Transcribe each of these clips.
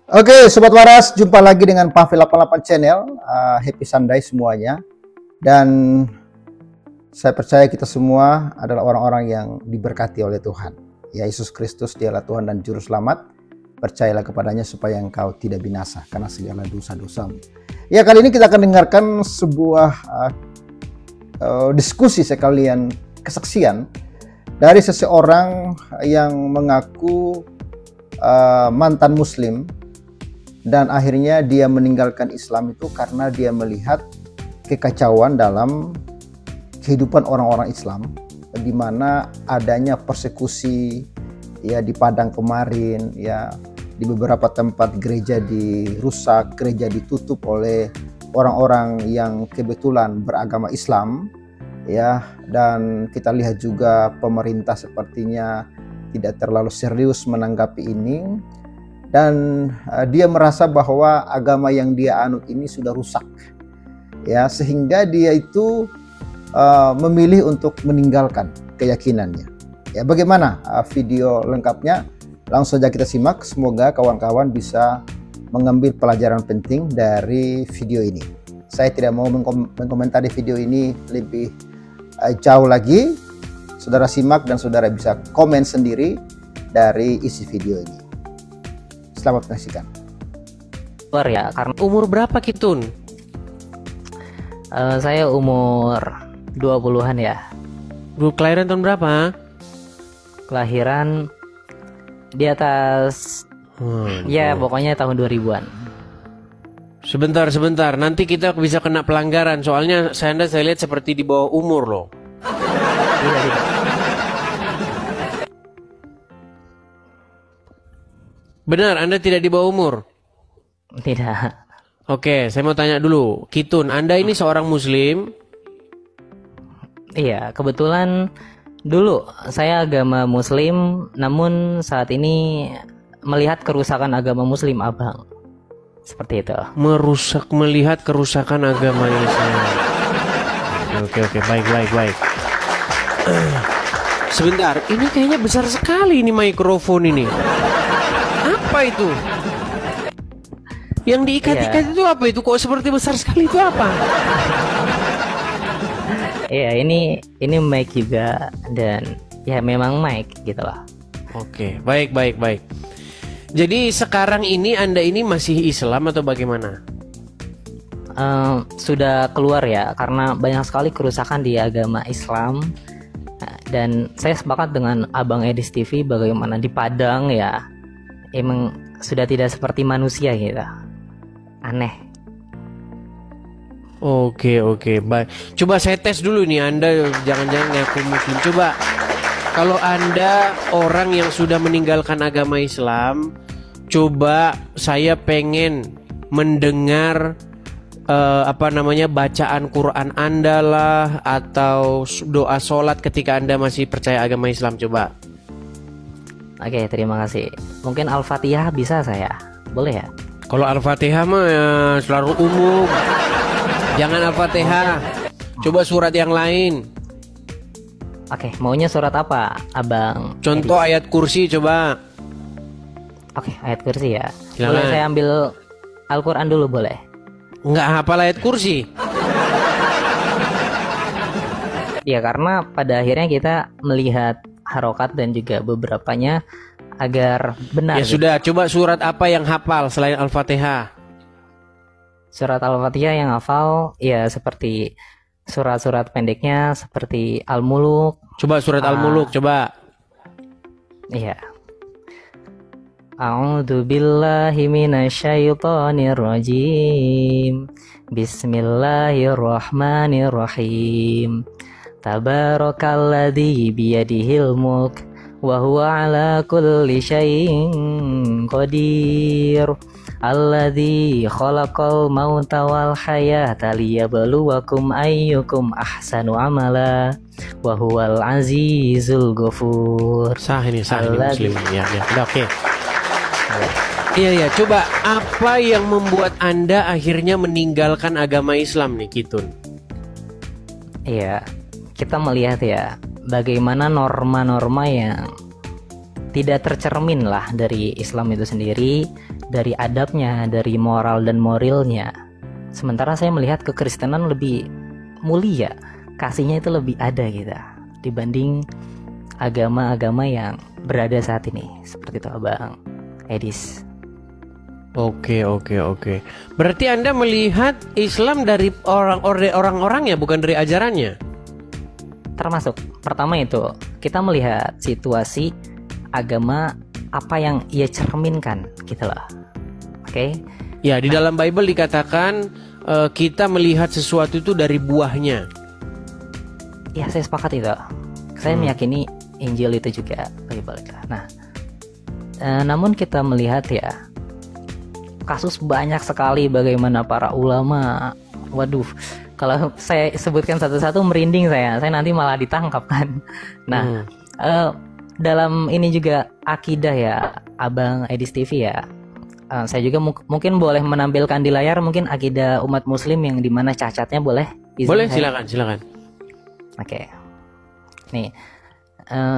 Oke, Sobat Waras, jumpa lagi dengan Pavel 88 Channel. Happy Sunday semuanya. Dan saya percaya kita semua adalah orang-orang yang diberkati oleh Tuhan. Ya, Yesus Kristus dialah Tuhan dan Juru Selamat. Percayalah kepadanya supaya engkau tidak binasa karena segala dosa-dosamu. Ya, kali ini kita akan dengarkan sebuah diskusi sekalian kesaksian dari seseorang yang mengaku mantan Muslim. Dan akhirnya dia meninggalkan Islam itu karena dia melihat kekacauan dalam kehidupan orang-orang Islam, di mana adanya persekusi ya di Padang kemarin, ya di beberapa tempat gereja dirusak, gereja ditutup oleh orang-orang yang kebetulan beragama Islam, ya. Dan kita lihat juga pemerintah sepertinya tidak terlalu serius menanggapi ini. Dan dia merasa bahwa agama yang dia anut ini sudah rusak, ya, sehingga dia itu memilih untuk meninggalkan keyakinannya. Ya, bagaimana video lengkapnya? Langsung saja kita simak. Semoga kawan-kawan bisa mengambil pelajaran penting dari video ini. Saya tidak mau mengkomentari video ini lebih jauh lagi. Saudara simak dan saudara bisa komen sendiri dari isi video ini. Selamat menyaksikan. Ya, karena Umur berapa Kitun? saya umur 20-an ya. Kelahiran tahun berapa? Kelahiran di atas ya pokoknya tahun 2000-an. Sebentar. Nanti kita bisa kena pelanggaran. Soalnya saya lihat seperti di bawah umur loh. Tidak. Benar, Anda tidak di bawah umur? Tidak. Oke, saya mau tanya dulu. Kitun, Anda ini seorang Muslim? Iya, kebetulan dulu saya agama Muslim, namun saat ini melihat kerusakan agama Muslim, Abang. Seperti itu. Melihat kerusakan agama Islam. Oke, baik. Sebentar, ini kayaknya besar sekali ini mikrofon ini. Apa itu? Yang diikat-ikat itu apa itu? Kok seperti besar sekali itu apa? Iya, ini mic juga, dan ya memang mic gitu lah. Oke, baik. Jadi sekarang ini Anda ini masih Islam atau bagaimana? Sudah keluar ya, karena banyak sekali kerusakan di agama Islam. Dan saya sepakat dengan Abang Edis TV bagaimana di Padang ya, emang sudah tidak seperti manusia gitu. Aneh. Oke, baik. Coba saya tes dulu nih, Anda jangan-jangan ngaku Muslim. Coba, kalau Anda orang yang sudah meninggalkan agama Islam, coba saya pengen mendengar bacaan Quran Anda lah, atau doa sholat ketika Anda masih percaya agama Islam. Coba. Oke, terima kasih. Mungkin Al-Fatihah bisa saya? Boleh ya? Kalau Al-Fatihah mah ya, selalu umum. Jangan Al-Fatihah. Coba surat yang lain. Oke, maunya surat apa, Abang? Contoh Edis? ayat kursi coba. Oke, ayat kursi ya. Silakan. Boleh saya ambil Al-Quran dulu, boleh? Nggak hafal ayat kursi. Ya, karena pada akhirnya kita melihat harokat dan juga beberapanya agar benar. Ya gitu. sudah, coba surat apa yang hafal selain Al-Fatihah? Surat Al-Fatihah yang hafal ya seperti surat-surat pendeknya seperti Al-Muluk. Coba surat Al-Muluk, coba. Iya. A'udzu billahi minasyaitonir rajim. Bismillahirrahmanirrahim. Tabarakalladzi biyadihil mulk wa huwa ala kulli syai'in qadir. Alladzi khalaqal mauta wal hayata liyabluwakum ayyukum ahsanu amala wa huwal azizul ghafur. Sah ini Muslim. Ya, udah oke. Iya, coba apa yang membuat Anda akhirnya meninggalkan agama Islam nih, Kitun? Iya, kita melihat ya bagaimana norma-norma yang tidak tercermin lah dari Islam itu sendiri, dari adabnya, dari moral dan moralnya. Sementara saya melihat kekristenan lebih mulia, kasihnya itu lebih ada gitu dibanding agama-agama yang berada saat ini, seperti itu Abang Edis. Oke. Berarti Anda melihat Islam dari orang-orang ya, bukan dari ajarannya? Termasuk pertama itu kita melihat situasi agama apa yang ia cerminkan gitu loh. Oke. Ya, di dalam Bible dikatakan kita melihat sesuatu itu dari buahnya. Ya, saya sepakat itu. Saya meyakini Injil itu juga Bible itu. Nah, namun kita melihat ya kasus banyak sekali bagaimana para ulama, waduh, kalau saya sebutkan satu-satu merinding saya nanti malah ditangkap kan. Nah, dalam ini juga akidah ya Abang Edis TV ya, saya juga mungkin boleh menampilkan di layar mungkin akidah umat muslim yang dimana cacatnya boleh? Boleh, silakan. Oke. Nih,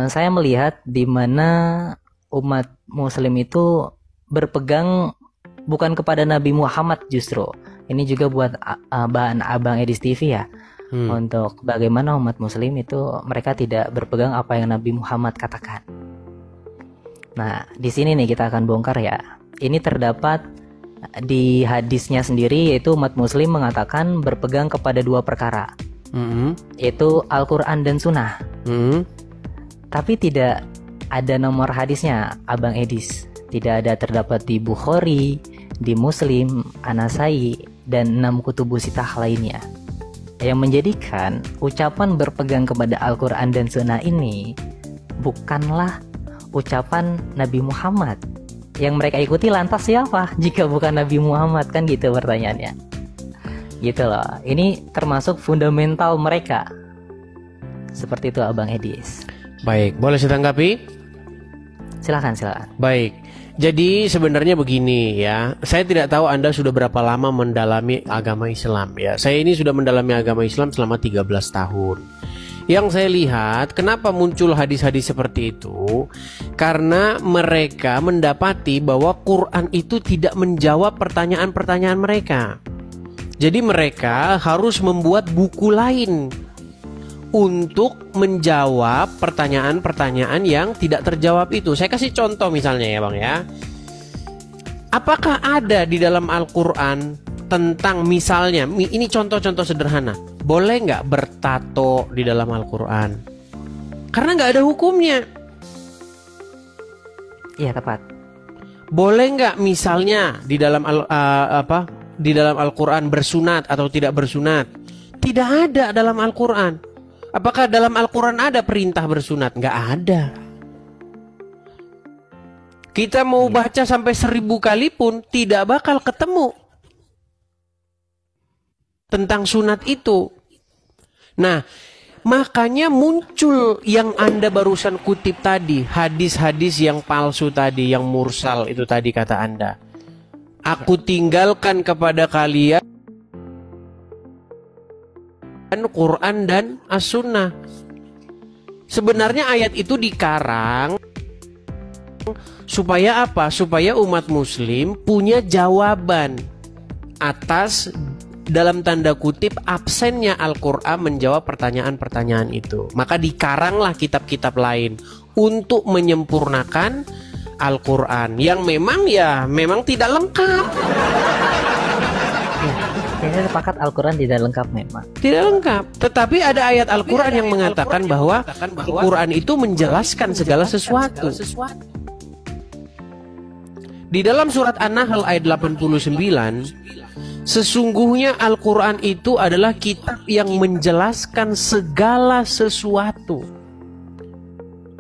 saya melihat di mana umat muslim itu berpegang bukan kepada Nabi Muhammad justru. Ini juga buat bahan Abang Edis TV ya. Untuk bagaimana umat muslim itu mereka tidak berpegang apa yang Nabi Muhammad katakan. Nah, di sini nih kita akan bongkar ya. Ini terdapat di hadisnya sendiri, yaitu umat muslim mengatakan berpegang kepada dua perkara, yaitu Al-Quran dan Sunnah. Tapi tidak ada nomor hadisnya Abang Edis. Tidak ada terdapat di Bukhari, di Muslim, An-Nasai, dan 6 kutubus sitah lainnya. Yang menjadikan ucapan berpegang kepada Al-Quran dan Sunnah ini bukanlah ucapan Nabi Muhammad. Yang mereka ikuti lantas siapa jika bukan Nabi Muhammad, kan gitu pertanyaannya. Gitu loh. Ini termasuk fundamental mereka. Seperti itu Abang Edis. Baik, boleh saya tanggapi? Silakan. Baik. Jadi sebenarnya begini ya, saya tidak tahu Anda sudah berapa lama mendalami agama Islam ya. Saya ini sudah mendalami agama Islam selama 13 tahun. Yang saya lihat, kenapa muncul hadis-hadis seperti itu? Karena mereka mendapati bahwa Quran itu tidak menjawab pertanyaan-pertanyaan mereka. Jadi mereka harus membuat buku lain untuk menjawab pertanyaan-pertanyaan yang tidak terjawab itu. Saya kasih contoh misalnya ya Bang ya. Apakah ada di dalam Al-Quran tentang misalnya, ini contoh-contoh sederhana, boleh nggak bertato di dalam Al-Quran? Karena nggak ada hukumnya. Iya, tepat. Boleh nggak misalnya di dalam di dalam Al-Quran bersunat atau tidak bersunat? Tidak ada dalam Al-Quran. Apakah dalam Al-Quran ada perintah bersunat? Nggak ada. Kita mau baca sampai 1000 kali pun tidak bakal ketemu tentang sunat itu. Nah, makanya muncul yang Anda barusan kutip tadi, hadis-hadis yang palsu tadi, yang mursal itu tadi kata Anda. Aku tinggalkan kepada kalian Quran dan As-Sunnah. Sebenarnya ayat itu dikarang supaya apa? Supaya umat muslim punya jawaban atas dalam tanda kutip absennya Al-Quran menjawab pertanyaan-pertanyaan itu. Maka dikaranglah kitab-kitab lain untuk menyempurnakan Al-Quran yang memang tidak lengkap. Saya sepakat Al-Quran tidak lengkap memang. Tidak lengkap. Tetapi ada ayat Al-Quran yang mengatakan bahwa Al-Quran itu menjelaskan segala sesuatu. Di dalam surat An-Nahl ayat 89, sesungguhnya Al-Quran itu adalah kitab yang menjelaskan segala sesuatu.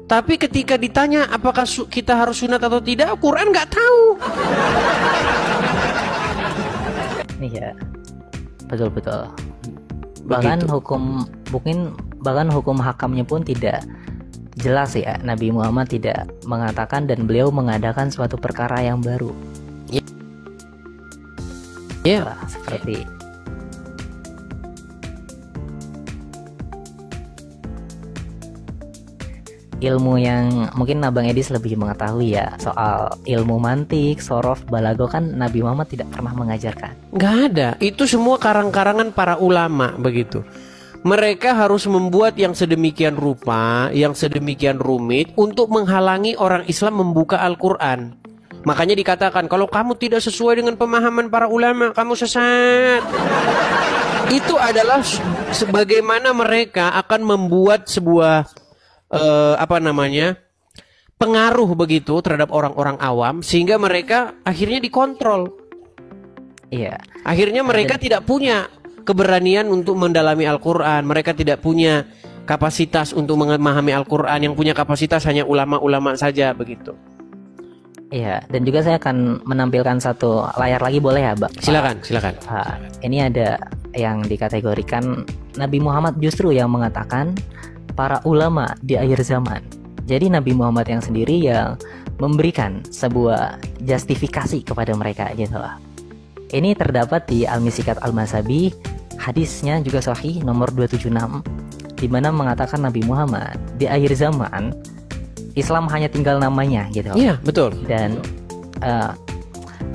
Tapi ketika ditanya apakah kita harus sunat atau tidak, Al-Quran nggak tahu. Iya, betul. Bahkan hukum hakamnya pun tidak jelas ya. Nabi Muhammad tidak mengatakan dan beliau mengadakan suatu perkara yang baru. Ya, seperti ilmu yang mungkin Abang Edis lebih mengetahui ya, soal ilmu mantik, sorof, balago kan Nabi Muhammad tidak pernah mengajarkan. Nggak ada. Itu semua karang-karangan para ulama begitu. Mereka harus membuat yang sedemikian rupa, yang sedemikian rumit untuk menghalangi orang Islam membuka Al-Quran. Makanya dikatakan, kalau kamu tidak sesuai dengan pemahaman para ulama, kamu sesat. Itu adalah sebagaimana mereka akan membuat sebuah pengaruh begitu terhadap orang-orang awam, sehingga mereka akhirnya dikontrol. Iya. Akhirnya mereka tidak punya keberanian untuk mendalami Al-Quran. Mereka tidak punya kapasitas untuk memahami Al-Quran. Yang punya kapasitas hanya ulama-ulama saja begitu. Iya, dan juga saya akan menampilkan satu layar lagi, boleh ya, Bang? Silakan. Ini ada yang dikategorikan Nabi Muhammad justru yang mengatakan para ulama di akhir zaman. Jadi Nabi Muhammad yang sendiri yang memberikan sebuah justifikasi kepada mereka gitu loh. Ini terdapat di Al-Misikat Al-Masabi, hadisnya juga sahih nomor 276, di mana mengatakan Nabi Muhammad di akhir zaman Islam hanya tinggal namanya gitu. Iya, betul. Dan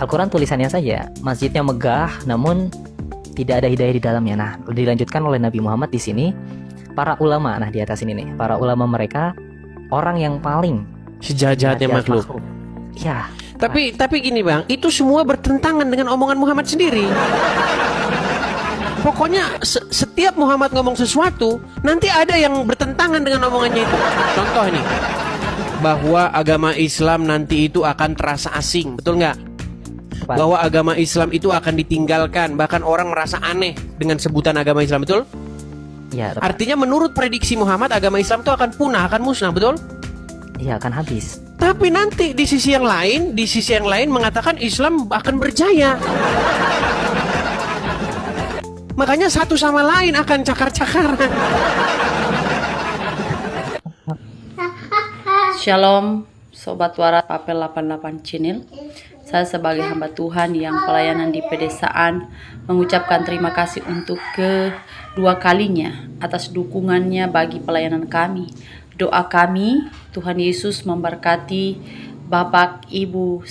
Al-Quran tulisannya saja, masjidnya megah namun tidak ada hidayah di dalamnya. Nah, dilanjutkan oleh Nabi Muhammad di sini, para ulama, nah di atas ini nih, para ulama mereka orang yang paling sejahat-jahatnya makhluk. Ya. Tapi gini Bang, itu semua bertentangan dengan omongan Muhammad sendiri. Pokoknya setiap Muhammad ngomong sesuatu, nanti ada yang bertentangan dengan omongannya itu. Contoh nih, bahwa agama Islam nanti itu akan terasa asing, betul nggak? Bahwa agama Islam itu akan ditinggalkan, bahkan orang merasa aneh dengan sebutan agama Islam, betul? Ya, tepat. Artinya menurut prediksi Muhammad, agama Islam itu akan punah, akan musnah, betul? Iya, akan habis. Tapi nanti di sisi yang lain mengatakan Islam akan berjaya. Makanya satu sama lain akan cakar-cakaran. Shalom, Sobat Waras Papel 88 Channel. Saya sebagai hamba Tuhan yang pelayanan di pedesaan mengucapkan terima kasih untuk kedua kalinya atas dukungannya bagi pelayanan kami. Doa kami, Tuhan Yesus memberkati Bapak, Ibu,